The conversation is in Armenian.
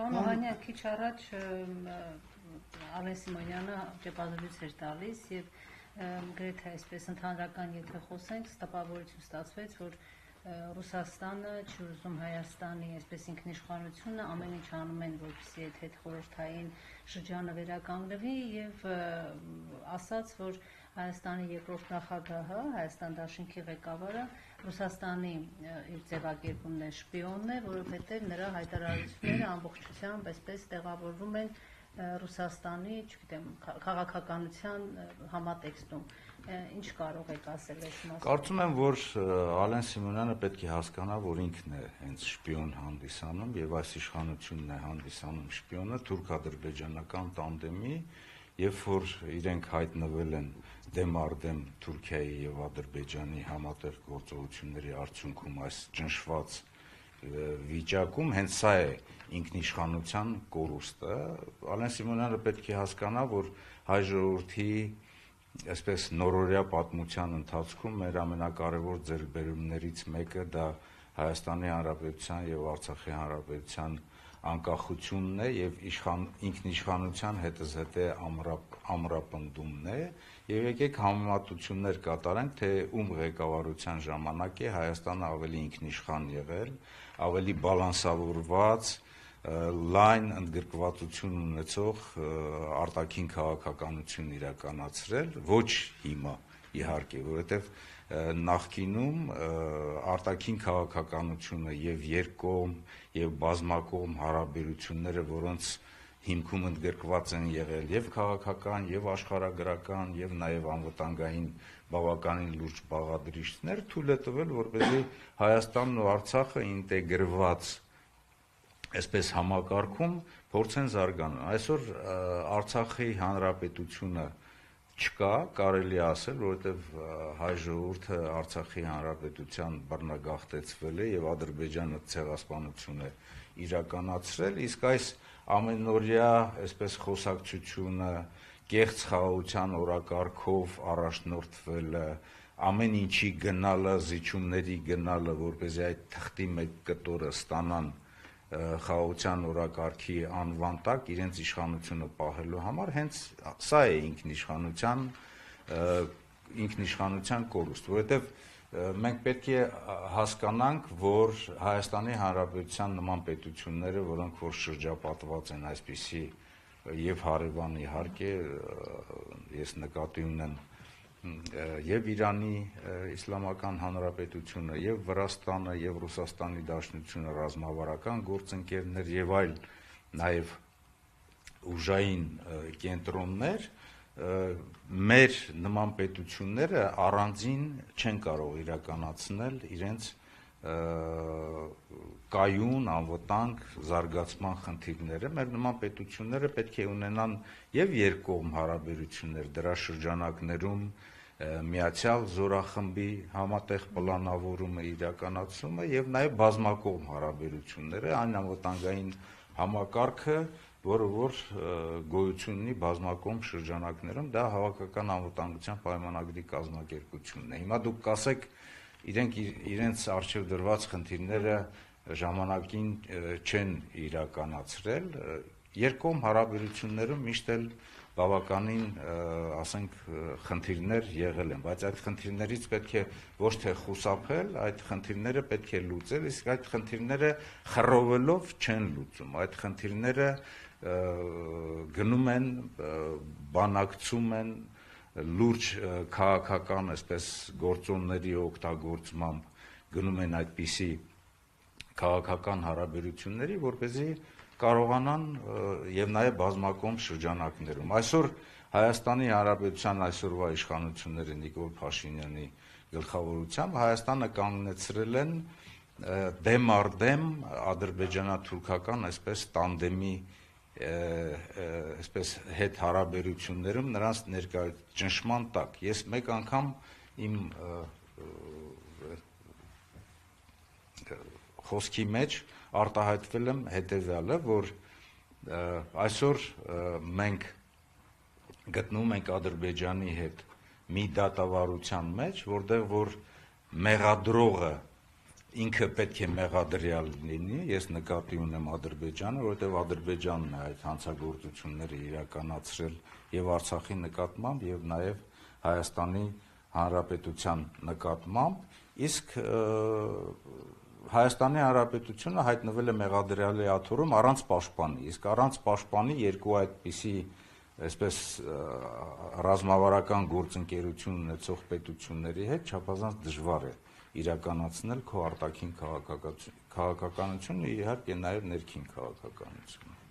Պարոն Օհանյան, քիչ առաջ Ալեն Սիմոնյանը ճեպազրույց էր տալիս եւ գրեթե այսպես ընդհանրական եթե խոսենք, տպավորություն ստացվեց, որ Ռուսաստանը չի ուզում Հայաստանի այսպես ինքնիշխանությունը ամեն ինչ անում են, որպեսզի այդ հետխորհրդային շրջանը վերականգնվի եւ ասաց, որ Հայաստանի երկրորդ նախագահը, Հայաստան դաշինքի ղեկավարը Ռուսաստանի իր ձևակերպումն է շպիոնն է, որովհետեւ նրա հայտարարությունները ամբողջությամբ այսպես տեղավորվում են Ռուսաստանի, չգիտեմ, քաղաքականության համատեքստում ինչ կարող եք ասել այս մասին։ Կարծում եմ, որ Ալեն Սիմոնյանը պետք է հասկանա, որ ինքն է հենց շպիոն հանդիսանում եւ այս իշխանությունն է հանդիսանում շպիոնը թուրք-ադրբեջանական տանդեմի, երբ որ իրենք հայտնվել են դեմ առ դեմ Թուրքիայի եւ Ադրբեջանի համատեղ գործողությունների արդյունքում այս ճնշված վիճակում հենց սա է ինքնիշխանության կորուստը։ Ալեն Սիմոնյանը պետք է հասկանա, որ հայ ժողովրդի այսպես նորորյա պատմության ընթացքում մեր ամենակարևոր ձեռքբերումներից մեկը դա Հայաստանի Հանրապետության եւ Արցախի Հանրապետության անկախությունն է եւ ինքնիշխանության հետզհետե ամրապնդումն է եւ եկեք համեմատություններ կատարենք, թե ում ղեկավարության ժամանակ է Հայաստանը ավելի ինքնիշխան եղել, ավելի բալանսավորված, լայն ընդգրկվածություն ունեցող արտաքին քաղաքականություն իրականացրել, ոչ հիմա իհարկե, որովհետև նախկինում արտաքին քաղաքականությունը եւ երկկողմ եւ բազմակողմ հարաբերությունները, որոնց հիմքում ընդգրկված են եղել եւ քաղաքական, եւ աշխարհագրական, եւ նաեւ անվտանգային բավականին լուրջ բաղադրիչներ, թույլ է տվել, որպեսզի Հայաստանն ու Արցախը ինտեգրված այսպես համակարգում փորձեն զարգանալ։ Այսօր Արցախի հանրապետությունը չկա, կարելի ասել, որովհետև հայ ժողովուրդը Արցախի հանրապետության բռնագաղթեցվել է եւ Ադրբեջանը ցեղասպանություն է իրականացրել, իսկ այս ամենօրյա այսպես խոսակցությունը, կեղծ խաղաղության օրակարգով առաջնորդվելը, ամեն ինչի գնալը, զիջումների գնալը, որպեսզի այդ թղթի մեկ կտորը ստանան խաղաղության օրակարգի անվան տակ իրենց իշխանությունը պահելու համար, հենց սա է ինքնիշխանության կորուստ, որովհետև մենք պետք է հասկանանք, որ Հայաստանի Հանրապետության նման պետությունները, որոնք որ շրջապատված են այսպիսի եւ հարևան իհարկե, ես նկատի ունեմ եւ Իրանի Իսլամական Հանրապետությունը, եւ Վրաստանը, եւ Ռուսաստանի Դաշնությունը ռազմավարական գործընկերներ եւ այլ նաեւ ուժային կենտրոններ, մեր նման պետությունները առանձին չեն կարող իրականացնել իրենց կայուն, անվտանգ զարգացման խնդիրները, մեր նման պետությունները պետք է ունենան եւ երկկողմ հարաբերություններ, դրա շրջանակներում միացյալ զորախմբի համատեղ պլանավորումը, իրականացումը եւ նաեւ բազմակողմ հարաբերությունները, այն անվտանգային համակարգը, որը որ գոյություն ունի բազմակողմ շրջանակներում, դա հավաքական անվտանգության պայմանագրի կազմակերպությունն է։ Հիմա դուք կասեք, իրենք իրենց արժեվ դրված խնդիրները ժամանակին չեն իրականացրել, երկկողմ հարաբերություններում միշտ էլ բավականին, ասենք, խնդիրներ եղել են, բայց այդ խնդիրներից պետք է ոչ թե խուսափել, այդ խնդիրները պետք է լուծել, իսկ այդ խնդիրները խռովելով չեն լուծում, այդ խնդիրները գնում են, բանակցում են, լուրջ քաղաքական այսպես գործոնների օգտագործմամբ գնում են այդպիսի քաղաքական հարաբերությունների, որպեսզի կարողանան եւ նաեւ բազմակողմ շրջանակներում։ Այսօր Հայաստանի Հանրապետության այսօրվա իշխանությունները Նիկոլ Փաշինյանի գլխավորությամբ Հայաստանը կանգնեցրել են դեմ առ դեմ ադրբեջանա-թուրքական այսպես տանդեմի այսպես հետ հարաբերություններում նրանց ճնշման տակ։ Ես մեկ անգամ իմ խոսքի մեջ արտահայտվել եմ հետևյալը, որ այսօր մենք գտնվում ենք Ադրբեջանի հետ մի դատավարության մեջ, որտեղ որ մեղադրողը ինքը պետք է մեղադրյալ լինի, ես նկատի ունեմ Ադրբեջանը, որովհետև Ադրբեջանն է այդ հանցագործությունները իրականացրել եւ Արցախի նկատմամբ եւ նաեւ Հայաստանի Հանրապետության նկատմամբ, իսկ Հայաստանի Հանրապետությունը հայտնվել է մեղադրյալի աթոռում առանց պաշտպանի, իսկ առանց պաշտպանի երկու այդպիսի այսպես ռազմավարական գործընկերություն ունեցող պետությունների հետ չափազանց դժվար է իրականացնել քո արտաքին քաղաքականությունը, իհարկե նաև ներքին քաղաքականությունը։